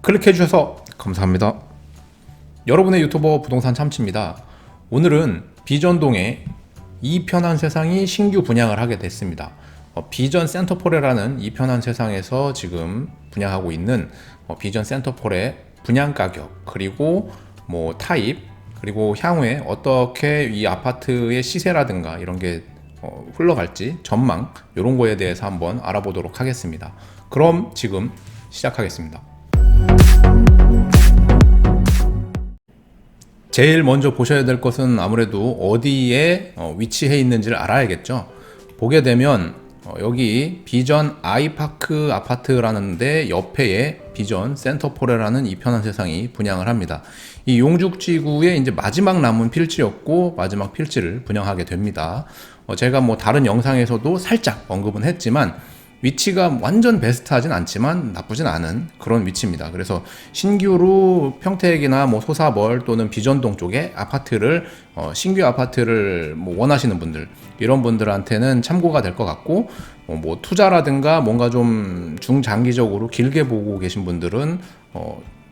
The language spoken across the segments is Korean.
클릭해 주셔서 감사합니다. 여러분의 유튜버 부동산 참치입니다. 오늘은 비전동에 이 편한 세상이 신규 분양을 하게 됐습니다. 비전 센터폴이라는 이 편한 세상에서 지금 분양하고 있는 비전 센터폴의 분양 가격, 그리고 타입, 그리고 향후에 어떻게 이 아파트의 시세라든가 이런 게 흘러갈지 전망, 이런 거에 대해서 한번 알아보도록 하겠습니다. 그럼 지금 시작하겠습니다. 제일 먼저 보셔야 될 것은 아무래도 어디에 위치해 있는지를 알아야겠죠. 보게 되면 여기 비전 아이파크 아파트라는 데 옆에 비전 센터포레라는 이 편한 세상이 분양을 합니다. 이 용죽지구의 이제 마지막 남은 필지였고, 마지막 필지를 분양하게 됩니다. 제가 다른 영상에서도 살짝 언급은 했지만 위치가 완전 베스트하진 않지만 나쁘진 않은 그런 위치입니다. 그래서 신규로 평택이나 소사벌 또는 비전동 쪽에 아파트를 신규 아파트를 원하시는 분들, 이런 분들한테는 참고가 될 것 같고, 투자라든가 뭔가 좀 중장기적으로 길게 보고 계신 분들은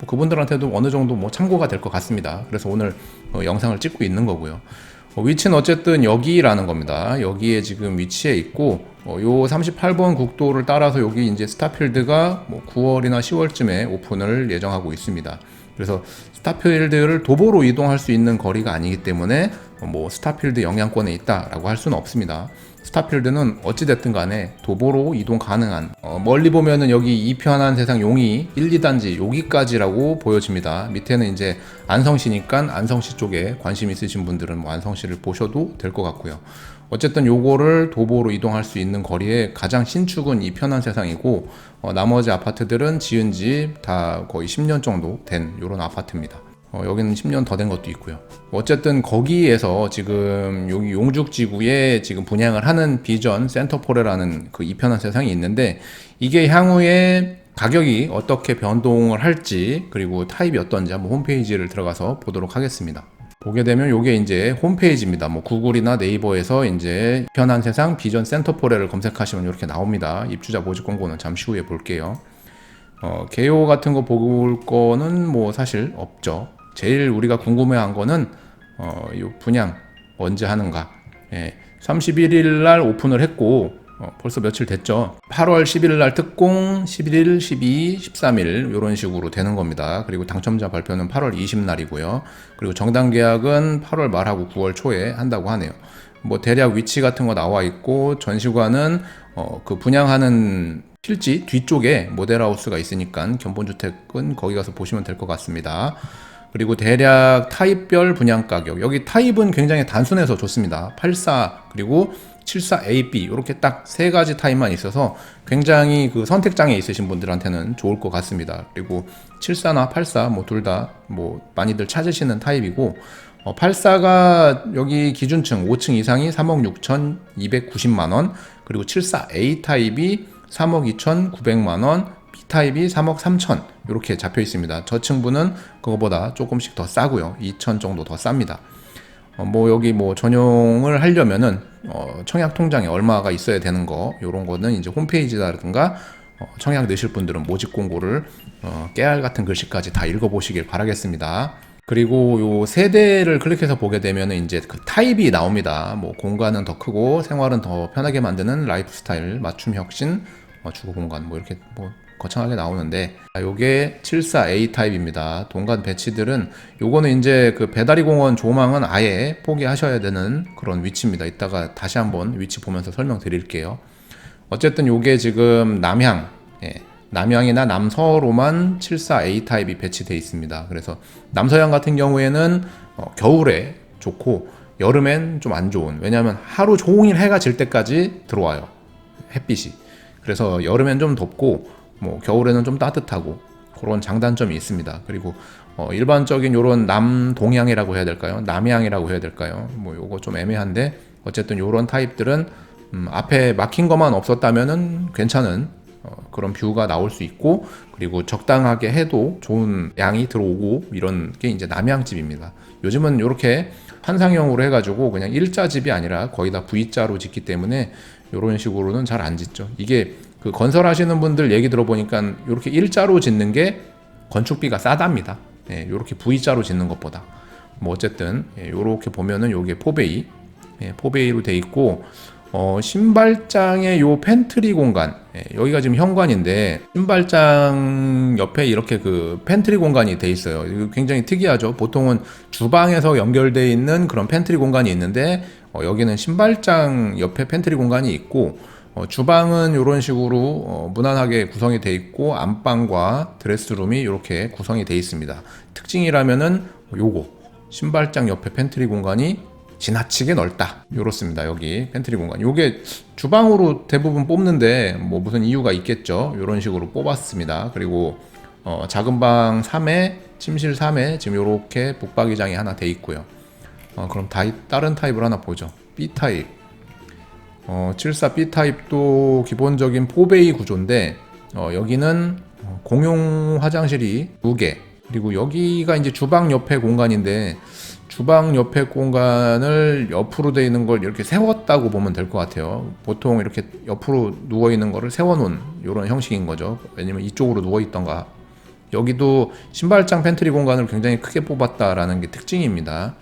그분들한테도 어느 정도 참고가 될 것 같습니다. 그래서 오늘 영상을 찍고 있는 거고요. 위치는 어쨌든 여기라는 겁니다. 여기에 지금 위치해 있고, 요 38번 국도를 따라서 여기 이제 스타필드가 9월이나 10월쯤에 오픈을 예정하고 있습니다. 그래서 스타필드를 도보로 이동할 수 있는 거리가 아니기 때문에 스타필드 영향권에 있다라고 할 수는 없습니다. 스타필드는 어찌됐든 간에 도보로 이동 가능한, 멀리 보면은 여기 이편한 세상 용이 1, 2단지 여기까지라고 보여집니다. 밑에는 이제 안성시니까 안성시 쪽에 관심 있으신 분들은 안성시를 보셔도 될 것 같고요. 어쨌든 요거를 도보로 이동할 수 있는 거리에 가장 신축은 이 편한 세상이고, 나머지 아파트들은 지은 지 다 거의 10년 정도 된 요런 아파트입니다. 여기는 10년 더 된 것도 있고요. 어쨌든 거기에서 지금 여기 용죽지구에 지금 분양을 하는 비전 센터포레라는 그 이편한 세상이 있는데, 이게 향후에 가격이 어떻게 변동을 할지, 그리고 타입이 어떤지 한번 홈페이지를 들어가서 보도록 하겠습니다. 보게 되면 요게 이제 홈페이지입니다. 구글이나 네이버에서 이제 편한 세상 비전 센터포레를 검색하시면 이렇게 나옵니다. 입주자 모집 공고는 잠시 후에 볼게요. 개요 같은 거 볼 거는 사실 없죠. 제일 우리가 궁금해한 거는 요 분양 언제 하는가. 31일 날 오픈을 했고, 벌써 며칠 됐죠. 8월 10일 날 특공, 11일, 12, 13일 이런 식으로 되는 겁니다. 그리고 당첨자 발표는 8월 20날이고요. 그리고 정당 계약은 8월 말하고 9월 초에 한다고 하네요. 대략 위치 같은 거 나와 있고, 전시관은 그 분양하는 필지 뒤쪽에 모델하우스가 있으니까 견본주택은 거기 가서 보시면 될 것 같습니다. 그리고 대략 타입별 분양 가격, 여기 타입은 굉장히 단순해서 좋습니다. 84 그리고 74A, B 이렇게 딱 세 가지 타입만 있어서 굉장히 그 선택장애 있으신 분들한테는 좋을 것 같습니다. 그리고 74나 84 둘 다 많이들 찾으시는 타입이고, 84가 여기 기준층 5층 이상이 3억 6,290만 원, 그리고 74A 타입이 3억 2,900만 원, B타입이 3억 3천 이렇게 잡혀 있습니다. 저층부는 그거보다 조금씩 더 싸고요. 2천 정도 더 쌉니다. 여기 전용을 하려면은 청약 통장에 얼마가 있어야 되는 거, 요런 거는 이제 홈페이지라든가 청약 넣으실 분들은 모집 공고를 깨알 같은 글씨까지 다 읽어보시길 바라겠습니다. 그리고 요 세대를 클릭해서 보게 되면은 이제 그 타입이 나옵니다. 공간은 더 크고 생활은 더 편하게 만드는 라이프 스타일, 맞춤 혁신, 주거 공간 이렇게 거창하게 나오는데, 요게 74A 타입입니다. 동간 배치들은 요거는 이제 그 배다리 공원 조망은 아예 포기하셔야 되는 그런 위치입니다. 이따가 다시 한번 위치 보면서 설명드릴게요. 어쨌든 요게 지금 남향이나 남서로만 74A 타입이 배치되어 있습니다. 그래서 남서향 같은 경우에는 겨울에 좋고 여름엔 좀 안 좋은, 왜냐하면 하루 종일 해가 질 때까지 들어와요, 햇빛이. 그래서 여름엔 좀 덥고 겨울에는 좀 따뜻하고 그런 장단점이 있습니다. 그리고 일반적인 요런 남동향이라고 해야 될까요? 남향이라고 해야 될까요? 요거 좀 애매한데, 어쨌든 요런 타입들은 앞에 막힌 것만 없었다면은 괜찮은 그런 뷰가 나올 수 있고, 그리고 적당하게 해도 좋은 양이 들어오고, 이런 게 이제 남향집입니다. 요즘은 이렇게 환상형으로 해가지고 그냥 일자집이 아니라 거의 다 V자로 짓기 때문에 이런 식으로는 잘 안 짓죠. 이게 그 건설하시는 분들 얘기 들어보니까 이렇게 일자로 짓는 게 건축비가 싸답니다. 이렇게 V자로 짓는 것보다. 뭐 어쨌든 이렇게 보면은 요게 포베이, 포베이로 돼 있고, 신발장의 요 팬트리 공간, 여기가 지금 현관인데 신발장 옆에 이렇게 그 팬트리 공간이 돼 있어요. 이거 굉장히 특이하죠. 보통은 주방에서 연결돼 있는 그런 팬트리 공간이 있는데 여기는 신발장 옆에 팬트리 공간이 있고, 주방은 이런 식으로 무난하게 구성이 돼 있고, 안방과 드레스룸이 이렇게 구성이 돼 있습니다. 특징이라면은 요거 신발장 옆에 팬트리 공간이 지나치게 넓다, 이렇습니다. 여기 팬트리 공간, 요게 주방으로 대부분 뽑는데 뭐 무슨 이유가 있겠죠. 이런 식으로 뽑았습니다. 그리고 작은 방 3회, 침실 3회, 지금 이렇게 북박이장이 하나 돼 있고요. 그럼 다른 타입을 하나 보죠. B타입, 74 B타입도 기본적인 포베이 구조인데, 여기는 공용 화장실이 2개, 그리고 여기가 이제 주방 옆에 공간인데, 주방 옆에 공간을 옆으로 되어 있는 걸 이렇게 세웠다고 보면 될 것 같아요. 보통 이렇게 옆으로 누워 있는 거를 세워놓은 이런 형식인 거죠. 왜냐면 이쪽으로 누워 있던가. 여기도 신발장 팬트리 공간을 굉장히 크게 뽑았다라는 게 특징입니다.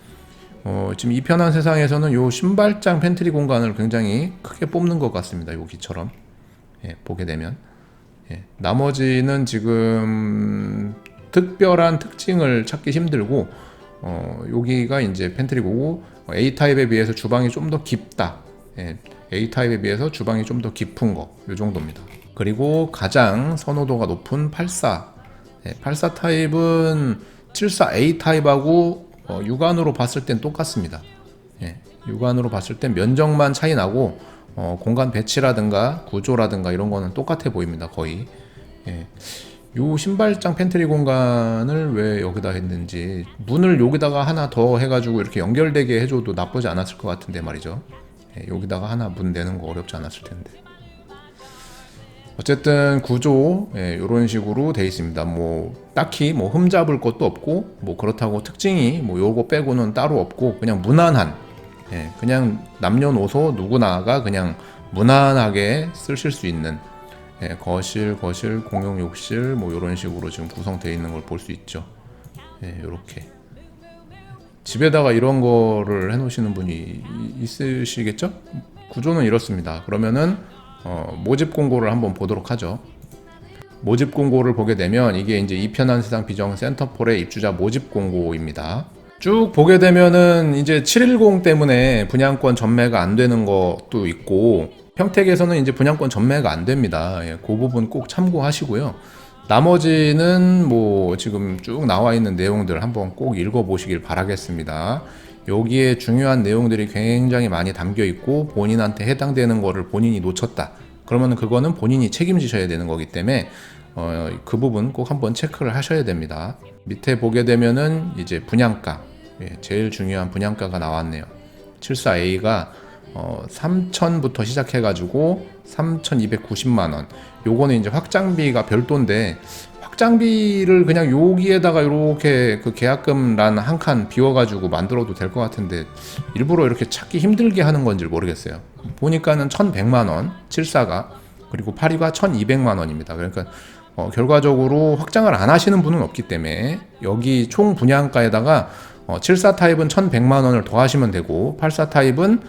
지금 이 편한 세상에서는 요 신발장 팬트리 공간을 굉장히 크게 뽑는 것 같습니다. 여기처럼 보게 되면, 나머지는 지금 특별한 특징을 찾기 힘들고, 여기가 이제 팬트리고, A타입에 비해서 주방이 좀 더 깊다. A타입에 비해서 주방이 좀 더 깊은 거, 요 정도입니다. 그리고 가장 선호도가 높은 84. 84 타입은 74 A 타입하고 육안으로 봤을 땐 똑같습니다. 육안으로 봤을 땐 면적만 차이 나고, 공간 배치라든가 구조라든가 이런 거는 똑같아 보입니다. 거의. 요 신발장 팬트리 공간을 왜 여기다 했는지, 문을 여기다가 하나 더 해가지고 이렇게 연결되게 해줘도 나쁘지 않았을 것 같은데 말이죠. 여기다가 하나 문 내는 거 어렵지 않았을 텐데. 어쨌든 구조 이런 식으로 돼 있습니다. 뭐 딱히 뭐 흠잡을 것도 없고, 뭐 그렇다고 특징이 뭐 요거 빼고는 따로 없고, 그냥 무난한, 그냥 남녀노소 누구나가 그냥 무난하게 쓰실 수 있는, 거실, 공용 욕실, 뭐 이런 식으로 지금 구성되어 있는 걸 볼 수 있죠. 이렇게 집에다가 이런 거를 해놓으시는 분이 있으시겠죠? 구조는 이렇습니다. 그러면은 모집 공고를 한번 보도록 하죠. 모집 공고를 보게 되면 이게 이제 이편한 세상 비정 센터폴의 입주자 모집 공고입니다. 쭉 보게 되면은 이제 710 때문에 분양권 전매가 안 되는 것도 있고, 평택에서는 이제 분양권 전매가 안 됩니다. 그 부분 꼭 참고하시고요. 나머지는 뭐 지금 쭉 나와 있는 내용들 한번 꼭 읽어보시길 바라겠습니다. 여기에 중요한 내용들이 굉장히 많이 담겨 있고, 본인한테 해당되는 거를 본인이 놓쳤다 그러면 그거는 본인이 책임지셔야 되는 거기 때문에 그 부분 꼭 한번 체크를 하셔야 됩니다. 밑에 보게 되면은 이제 분양가, 제일 중요한 분양가가 나왔네요. 74A가 3,000부터 시작해가지고 3,290만원. 요거는 이제 확장비가 별도인데, 확장비를 그냥 여기에다가 이렇게 그 계약금란 한 칸 비워가지고 만들어도 될 것 같은데, 일부러 이렇게 찾기 힘들게 하는 건지 모르겠어요. 보니까는 1,100만원 74가, 그리고 82가 1,200만원입니다. 그러니까 결과적으로 확장을 안 하시는 분은 없기 때문에 여기 총 분양가에다가 74 타입은 1,100만원을 더하시면 되고, 84 타입은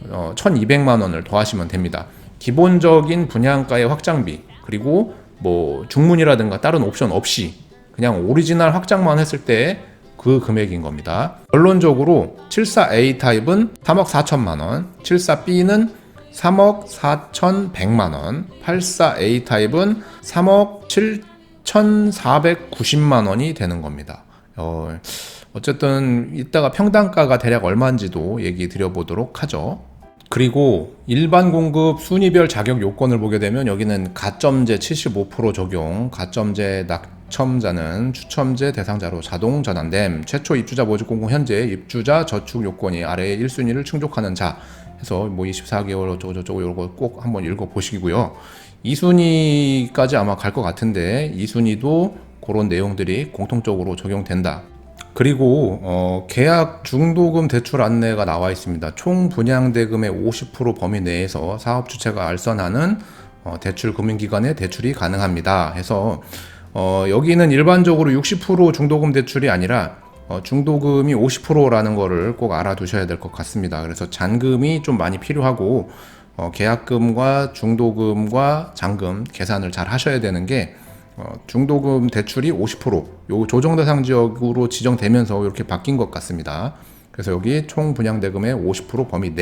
1,200만원을 더하시면 됩니다. 기본적인 분양가의 확장비, 그리고 뭐 중문이라든가 다른 옵션 없이 그냥 오리지널 확장만 했을 때 그 금액인 겁니다. 결론적으로 74A 타입은 3억 4천만원, 74B는 3억 4,100만원, 84A 타입은 3억 7,490만원이 되는 겁니다. 어쨌든 이따가 평당가가 대략 얼마인지도 얘기 드려보도록 하죠. 그리고 일반 공급 순위별 자격 요건을 보게 되면 여기는 가점제 75% 적용, 가점제 낙첨자는 추첨제 대상자로 자동 전환됨, 최초 입주자 모집 공고 현재 입주자 저축 요건이 아래의 1순위를 충족하는 자 해서 뭐 24개월 어쩌고저쩌고 이런 거 꼭 한번 읽어보시고요. 2순위까지 아마 갈 것 같은데 2순위도 그런 내용들이 공통적으로 적용된다. 그리고 계약 중도금 대출 안내가 나와 있습니다. 총 분양대금의 50% 범위 내에서 사업 주체가 알선하는 대출 금융기관에 대출이 가능합니다 해서 여기는 일반적으로 60% 중도금 대출이 아니라 중도금이 50%라는 거를 꼭 알아두셔야 될 것 같습니다. 그래서 잔금이 좀 많이 필요하고 계약금과 중도금과 잔금 계산을 잘 하셔야 되는 게 중도금 대출이 50%, 요 조정 대상 지역으로 지정되면서 이렇게 바뀐 것 같습니다. 그래서 여기 총 분양 대금의 50% 범위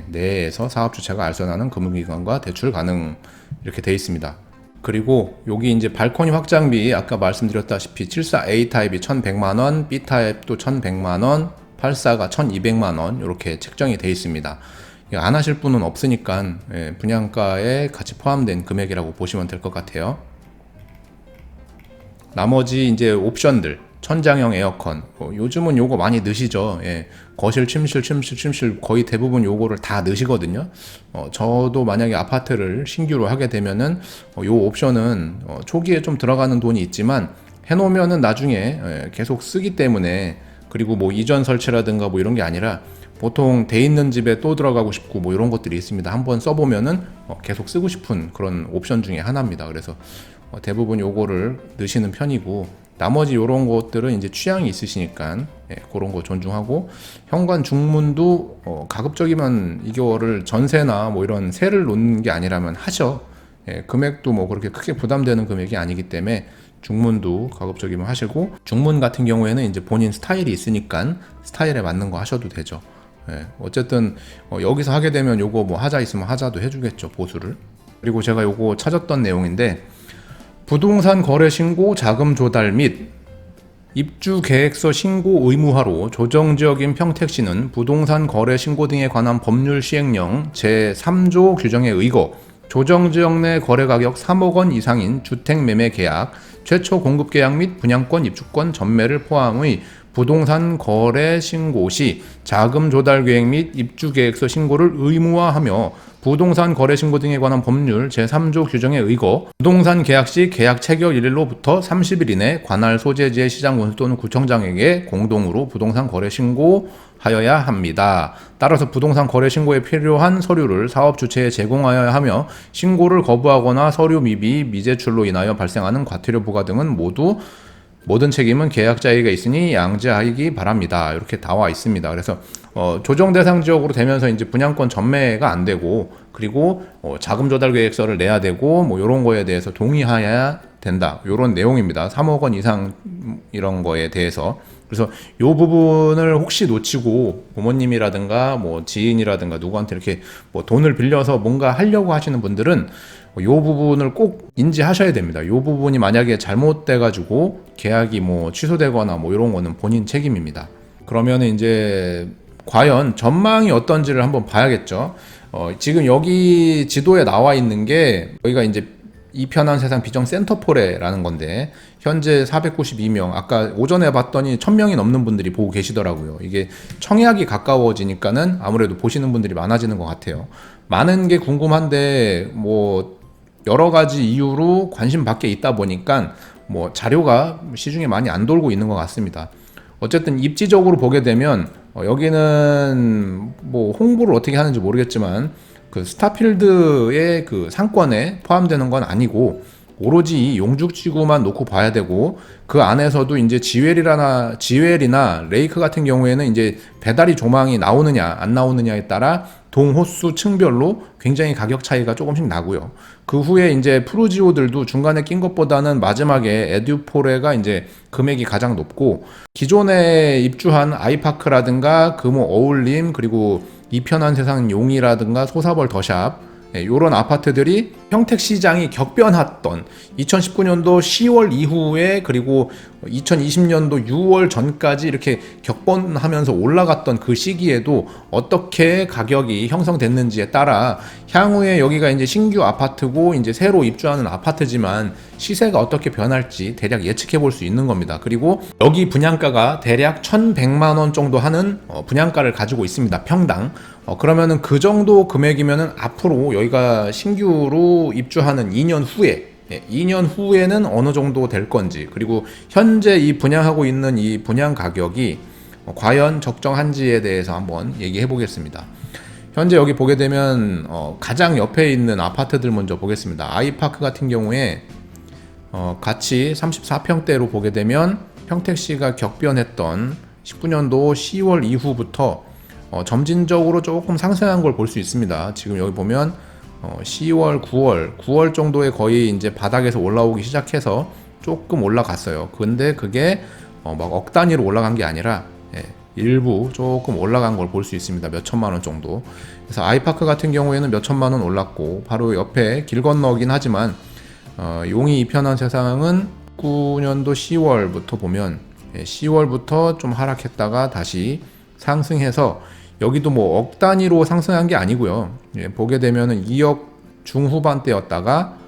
내에서 사업 주체가 알선하는 금융기관과 대출 가능 이렇게 돼 있습니다. 그리고 여기 이제 발코니 확장비 아까 말씀드렸다시피 74A 타입이 1,100만 원, B 타입도 1,100만 원, 84가 1,200만 원 이렇게 책정이 돼 있습니다. 안 하실 분은 없으니까 분양가에 같이 포함된 금액이라고 보시면 될 것 같아요. 나머지 이제 옵션들, 천장형 에어컨, 요즘은 요거 많이 넣으시죠. 거실, 침실 거의 대부분 요거를 다 넣으시거든요. 저도 만약에 아파트를 신규로 하게 되면은 요 옵션은 초기에 좀 들어가는 돈이 있지만 해놓으면은 나중에 계속 쓰기 때문에, 그리고 뭐 이전 설치라든가 뭐 이런 게 아니라 보통 돼 있는 집에 또 들어가고 싶고 뭐 이런 것들이 있습니다. 한번 써보면은 계속 쓰고 싶은 그런 옵션 중에 하나입니다. 그래서 대부분 요거를 넣으시는 편이고, 나머지 요런 것들은 이제 취향이 있으시니까 그런 거 존중하고, 현관 중문도 가급적이면 이거를 전세나 뭐 이런 세를 놓는 게 아니라면 하죠. 금액도 뭐 그렇게 크게 부담되는 금액이 아니기 때문에 중문도 가급적이면 하시고, 중문 같은 경우에는 이제 본인 스타일이 있으니까 스타일에 맞는 거 하셔도 되죠. 어쨌든 여기서 하게 되면 요거 뭐 하자 있으면 하자도 해주겠죠, 보수를. 그리고 제가 요거 찾았던 내용인데, 부동산 거래 신고 자금 조달 및 입주 계획서 신고 의무화로 조정지역인 평택시는 부동산 거래 신고 등에 관한 법률 시행령 제3조 규정에 의거 조정지역 내 거래가격 3억 원 이상인 주택매매 계약, 최초 공급 계약 및 분양권 입주권 전매를 포함의 부동산 거래 신고 시 자금 조달 계획 및 입주 계획서 신고를 의무화하며 부동산 거래 신고 등에 관한 법률 제3조 규정에 의거 부동산 계약 시 계약 체결 일일로부터 30일 이내 관할 소재지의 시장군수 또는 구청장에게 공동으로 부동산 거래 신고하여야 합니다. 따라서 부동산 거래 신고에 필요한 서류를 사업 주체에 제공하여야 하며, 신고를 거부하거나 서류 미비, 미제출로 인하여 발생하는 과태료 부과 등은 모든 책임은 계약자에게 있으니 양지하기 바랍니다. 이렇게 나와 있습니다. 그래서 조정 대상 지역으로 되면서 이제 분양권 전매가 안 되고, 그리고 자금 조달 계획서를 내야 되고 뭐 이런 거에 대해서 동의해야 된다. 이런 내용입니다. 3억 원 이상 이런 거에 대해서. 그래서 이 부분을 혹시 놓치고 부모님이라든가 뭐 지인이라든가 누구한테 이렇게 뭐 돈을 빌려서 뭔가 하려고 하시는 분들은 이 부분을 꼭 인지하셔야 됩니다. 이 부분이 만약에 잘못돼가지고 계약이 뭐 취소되거나 뭐 이런 거는 본인 책임입니다. 그러면 이제 과연 전망이 어떤지를 한번 봐야겠죠. 지금 여기 지도에 나와 있는 게 여기가 이제 이 편한 세상 비정 센터포레라는 건데, 현재 492명, 아까 오전에 봤더니 1000명이 넘는 분들이 보고 계시더라고요. 이게 청약이 가까워지니까는 아무래도 보시는 분들이 많아지는 것 같아요. 많은 게 궁금한데 뭐 여러 가지 이유로 관심 밖에 있다 보니까 뭐 자료가 시중에 많이 안 돌고 있는 것 같습니다. 어쨌든 입지적으로 보게 되면 여기는 뭐 홍보를 어떻게 하는지 모르겠지만 그 스타필드의 그 상권에 포함되는 건 아니고 오로지 용죽지구만 놓고 봐야 되고, 그 안에서도 이제 지웰이나 레이크 같은 경우에는 이제 배달이 조망이 나오느냐 안 나오느냐에 따라 동호수 층별로 굉장히 가격 차이가 조금씩 나고요. 그 후에 이제 프루지오들도 중간에 낀 것보다는 마지막에 에듀포레가 이제 금액이 가장 높고, 기존에 입주한 아이파크라든가 금호 어울림, 그리고 이편한 세상 용이라든가 소사벌 더샵, 이런 아파트들이 평택시장이 격변했던 2019년도 10월 이후에, 그리고 2020년도 6월 전까지 이렇게 격변하면서 올라갔던 그 시기에도 어떻게 가격이 형성됐는지에 따라 향후에 여기가 이제 신규 아파트고 이제 새로 입주하는 아파트지만 시세가 어떻게 변할지 대략 예측해 볼 수 있는 겁니다. 그리고 여기 분양가가 대략 1,100만 원 정도 하는 분양가를 가지고 있습니다. 평당. 그러면은 그 정도 금액이면은 앞으로 여기가 신규로 입주하는 2년 후에는 어느 정도 될 건지, 그리고 현재 이 분양하고 있는 이 분양 가격이 과연 적정한지에 대해서 한번 얘기해 보겠습니다. 현재 여기 보게 되면 가장 옆에 있는 아파트들 먼저 보겠습니다. 아이파크 같은 경우에 같이 34평대로 보게 되면 평택시가 격변했던 19년도 10월 이후부터 점진적으로 조금 상승한 걸 볼 수 있습니다. 지금 여기 보면 10월, 9월 정도에 거의 이제 바닥에서 올라오기 시작해서 조금 올라갔어요. 근데 그게 막 억 단위로 올라간 게 아니라 일부 조금 올라간 걸 볼 수 있습니다. 몇 천만 원 정도. 그래서 아이파크 같은 경우에는 몇 천만 원 올랐고 바로 옆에 길 건너긴 하지만 용이 이편한 세상은 19년도 10월부터 보면 10월부터 좀 하락했다가 다시 상승해서 여기도 뭐 억 단위로 상승한 게 아니고요. 보게 되면은 2억 중후반대였다가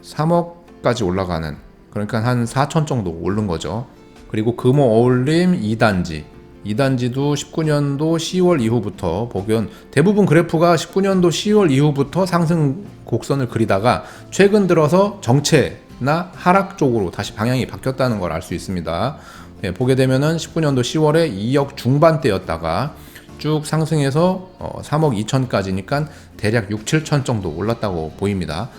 3억까지 올라가는, 그러니까 한 4천 정도 오른 거죠. 그리고 금호 어울림 2단지도 19년도 10월 이후부터 보면 대부분 그래프가 19년도 10월 이후부터 상승 곡선을 그리다가 최근 들어서 정체나 하락 쪽으로 다시 방향이 바뀌었다는 걸 알 수 있습니다. 보게 되면은 19년도 10월에 2억 중반대였다가 쭉 상승해서 3억 2천까지니까 대략 6, 7천 정도 올랐다고 보입니다.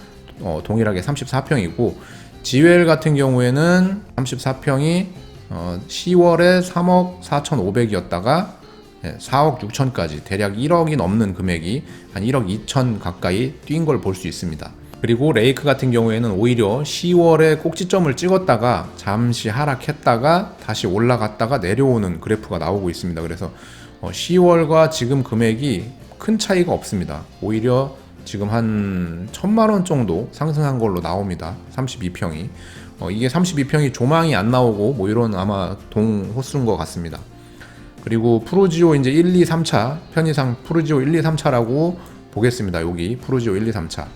동일하게 34평이고 지웰 같은 경우에는 34평이 10월에 3억 4,500이었다가 4억 6천까지 대략 1억이 넘는 금액이 한 1억 2천 가까이 뛴 걸 볼 수 있습니다. 그리고 레이크 같은 경우에는 오히려 10월에 꼭지점을 찍었다가 잠시 하락했다가 다시 올라갔다가 내려오는 그래프가 나오고 있습니다. 그래서 10월과 지금 금액이 큰 차이가 없습니다. 오히려 지금 한 1,000만 원 정도 상승한 걸로 나옵니다. 32평이. 이게 32평이 조망이 안 나오고 뭐 이런 아마 동호수인 것 같습니다. 그리고 프루지오 이제 1, 2, 3차 편의상 프루지오 1, 2, 3차라고 보겠습니다. 여기 프루지오 1, 2, 3차.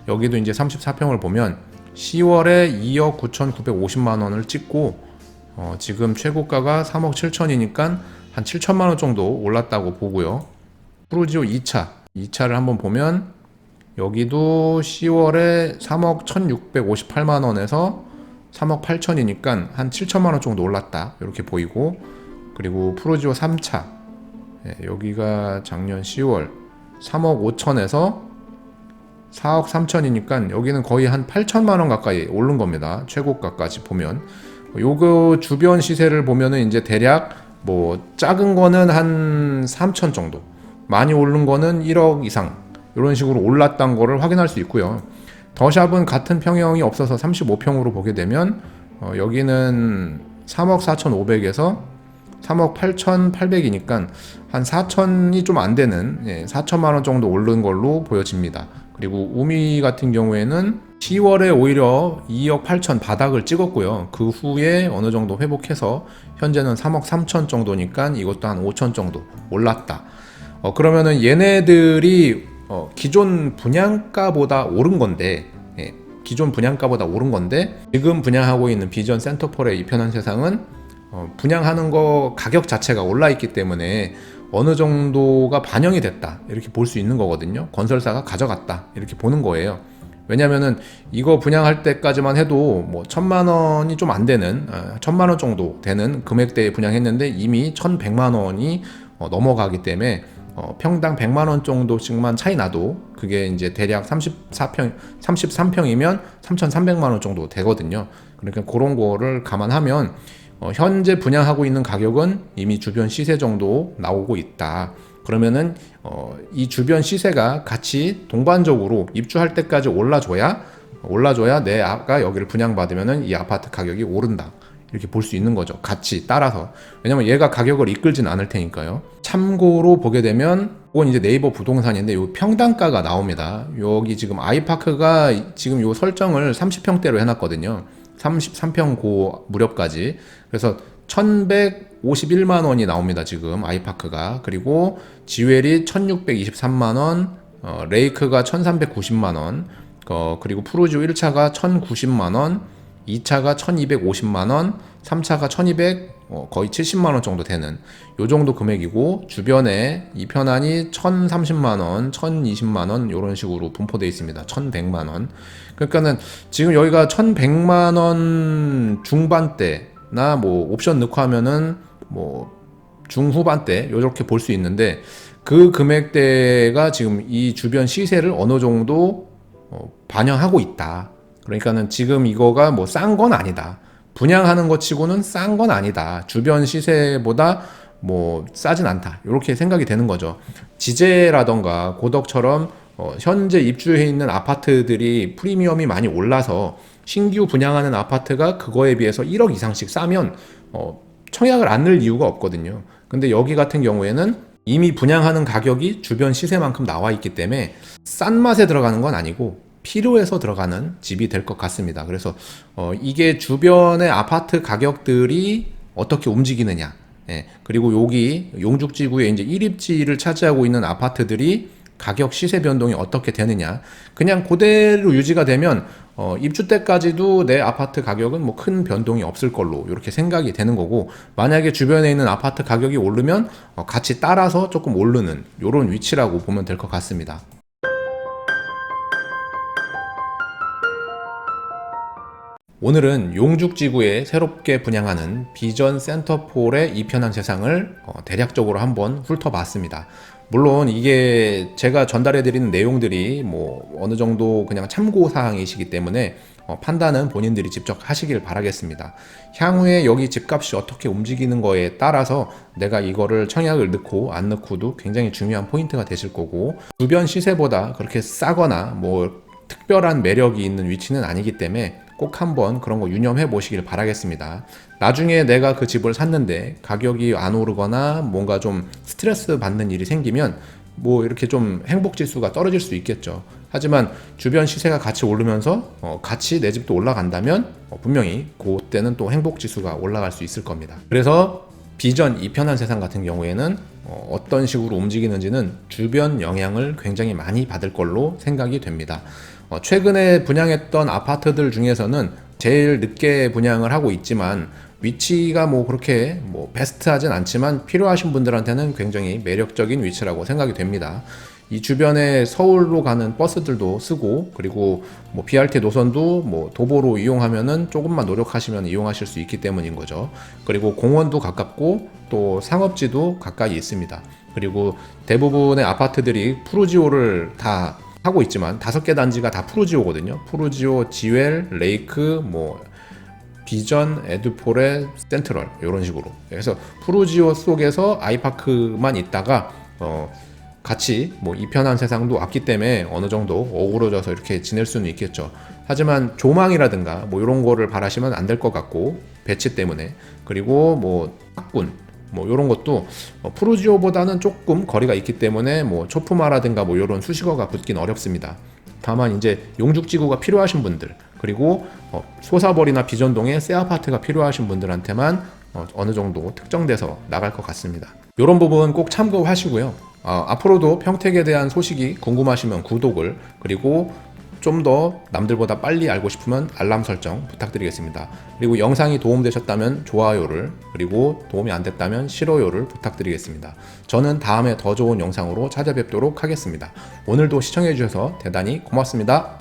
여기도 이제 34평을 보면 10월에 2억 9,950만 원을 찍고 지금 최고가가 3억 7천이니까 한 7천만 원 정도 올랐다고 보고요. 프루지오 2차를 한번 보면 여기도 10월에 3억 1,658만 원에서 3억 8천이니까 한 7천만 원 정도 올랐다 이렇게 보이고, 그리고 프루지오 3차 여기가 작년 10월 3억 5천에서 4억 3천이니까 여기는 거의 한 8천만 원 가까이 오른 겁니다. 최고가까지 보면 요거 주변 시세를 보면은 이제 대략 뭐 작은 거는 한 3천 정도, 많이 오른 거는 1억 이상 이런 식으로 올랐던 거를 확인할 수 있고요. 더샵은 같은 평형이 없어서 35평으로 보게 되면 여기는 3억 4,500에서 3억 8,800이니까 한 4천이 좀 안 되는 4천만 원 정도 오른 걸로 보여집니다. 그리고 우미 같은 경우에는 10월에 오히려 2억 8천 바닥을 찍었고요. 그 후에 어느 정도 회복해서 현재는 3억 3천 정도니까 이것도 한 5천 정도 올랐다. 그러면은 얘네들이 기존 분양가보다 오른 건데, 기존 분양가보다 오른 건데 지금 분양하고 있는 비전 센터폴의 이편한 세상은 분양하는 거 가격 자체가 올라 있기 때문에 어느 정도가 반영이 됐다 이렇게 볼 수 있는 거거든요. 건설사가 가져갔다 이렇게 보는 거예요. 왜냐면은 이거 분양할 때까지만 해도 뭐 1,000만 원이 좀 안 되는 1,000만 원 정도 되는 금액대에 분양했는데 이미 1,100만 원이 넘어가기 때문에 평당 100만 원 정도씩만 차이 나도 그게 이제 대략 33평이면 3,300만 원 정도 되거든요. 그러니까 그런 거를 감안하면 현재 분양하고 있는 가격은 이미 주변 시세 정도 나오고 있다. 그러면은 이 주변 시세가 같이 동반적으로 입주할 때까지 올라줘야 내가 여기를 분양받으면은 이 아파트 가격이 오른다. 이렇게 볼 수 있는 거죠. 같이 따라서. 왜냐면 얘가 가격을 이끌진 않을 테니까요. 참고로 보게 되면 이건 이제 네이버 부동산인데 요 평당가가 나옵니다. 여기 지금 아이파크가 지금 요 설정을 30평대로 해놨거든요. 33평 고 무렵까지. 그래서 1,151만 원이 나옵니다. 지금 아이파크가. 그리고 지웰이 1,623만 원, 레이크가 1,390만 원, 그리고 프루지오 1차가 1,090만 원, 2차가 1,250만 원, 3차가 1,200 거의 70만 원 정도 되는 요 정도 금액이고, 주변에 이 편안이 1,030만 원, 1,020만 원 이런 식으로 분포되어 있습니다. 1,100만 원. 그러니까는 지금 여기가 1,100만 원 중반대나 뭐 옵션 넣고 하면은 뭐 중후반대 이렇게 볼 수 있는데, 그 금액대가 지금 이 주변 시세를 어느 정도 반영하고 있다. 그러니까는 지금 이거가 뭐 싼 건 아니다. 분양하는 것 치고는 싼 건 아니다. 주변 시세보다 뭐 싸진 않다. 이렇게 생각이 되는 거죠. 지제라던가 고덕처럼 현재 입주해 있는 아파트들이 프리미엄이 많이 올라서 신규 분양하는 아파트가 그거에 비해서 1억 이상씩 싸면 청약을 안 넣을 이유가 없거든요. 근데 여기 같은 경우에는 이미 분양하는 가격이 주변 시세만큼 나와 있기 때문에 싼 맛에 들어가는 건 아니고 필요해서 들어가는 집이 될 것 같습니다. 그래서 이게 주변의 아파트 가격들이 어떻게 움직이느냐, 그리고 여기 용죽지구에 이제 1입지를 차지하고 있는 아파트들이 가격 시세 변동이 어떻게 되느냐, 그냥 그대로 유지가 되면 입주 때까지도 내 아파트 가격은 뭐 큰 변동이 없을 걸로 이렇게 생각이 되는 거고, 만약에 주변에 있는 아파트 가격이 오르면 같이 따라서 조금 오르는 이런 위치라고 보면 될 것 같습니다. 오늘은 용죽지구에 새롭게 분양하는 비전 센터폴의 이편한 세상을 대략적으로 한번 훑어봤습니다. 물론 이게 제가 전달해드리는 내용들이 뭐 어느 정도 그냥 참고사항이시기 때문에 판단은 본인들이 직접 하시길 바라겠습니다. 향후에 여기 집값이 어떻게 움직이는 거에 따라서 내가 이거를 청약을 넣고 안 넣고도 굉장히 중요한 포인트가 되실 거고, 주변 시세보다 그렇게 싸거나 뭐 특별한 매력이 있는 위치는 아니기 때문에 꼭 한번 그런 거 유념해 보시길 바라겠습니다. 나중에 내가 그 집을 샀는데 가격이 안 오르거나 뭔가 좀 스트레스 받는 일이 생기면 뭐 이렇게 좀 행복 지수가 떨어질 수 있겠죠. 하지만 주변 시세가 같이 오르면서 같이 내 집도 올라간다면 분명히 그때는 또 행복 지수가 올라갈 수 있을 겁니다. 그래서 비전 이편한 세상 같은 경우에는 어떤 식으로 움직이는지는 주변 영향을 굉장히 많이 받을 걸로 생각이 됩니다. 최근에 분양했던 아파트들 중에서는 제일 늦게 분양을 하고 있지만 위치가 뭐 그렇게 뭐 베스트하진 않지만 필요하신 분들한테는 굉장히 매력적인 위치라고 생각이 됩니다. 이 주변에 서울로 가는 버스들도 쓰고, 그리고 뭐 BRT 노선도 뭐 도보로 이용하면은 조금만 노력하시면 이용하실 수 있기 때문인 거죠. 그리고 공원도 가깝고 또 상업지도 가까이 있습니다. 그리고 대부분의 아파트들이 푸르지오를 다 하고 있지만 5개 단지가 다 푸르지오거든요. 푸르지오, 지웰, 레이크, 뭐 비전, 에드폴의 센트럴 이런 식으로. 그래서 푸르지오 속에서 아이파크만 있다가 같이 뭐 이편한 세상도 왔기 때문에 어느 정도 어우러져서 이렇게 지낼 수는 있겠죠. 하지만 조망이라든가 뭐 이런 거를 바라시면 안 될 것 같고, 배치 때문에. 그리고 뭐 학군 뭐 이런 것도 푸르지오보다는 조금 거리가 있기 때문에 뭐 초품화라든가 뭐 이런 수식어가 붙긴 어렵습니다. 다만 이제 용죽지구가 필요하신 분들, 그리고 소사벌이나 비전동에 새 아파트가 필요하신 분들한테만 어느 정도 특정돼서 나갈 것 같습니다. 이런 부분 꼭 참고하시고요. 앞으로도 평택에 대한 소식이 궁금하시면 구독을, 그리고 좀 더 남들보다 빨리 알고 싶으면 알람 설정 부탁드리겠습니다. 그리고 영상이 도움되셨다면 좋아요를, 그리고 도움이 안 됐다면 싫어요를 부탁드리겠습니다. 저는 다음에 더 좋은 영상으로 찾아뵙도록 하겠습니다. 오늘도 시청해주셔서 대단히 고맙습니다.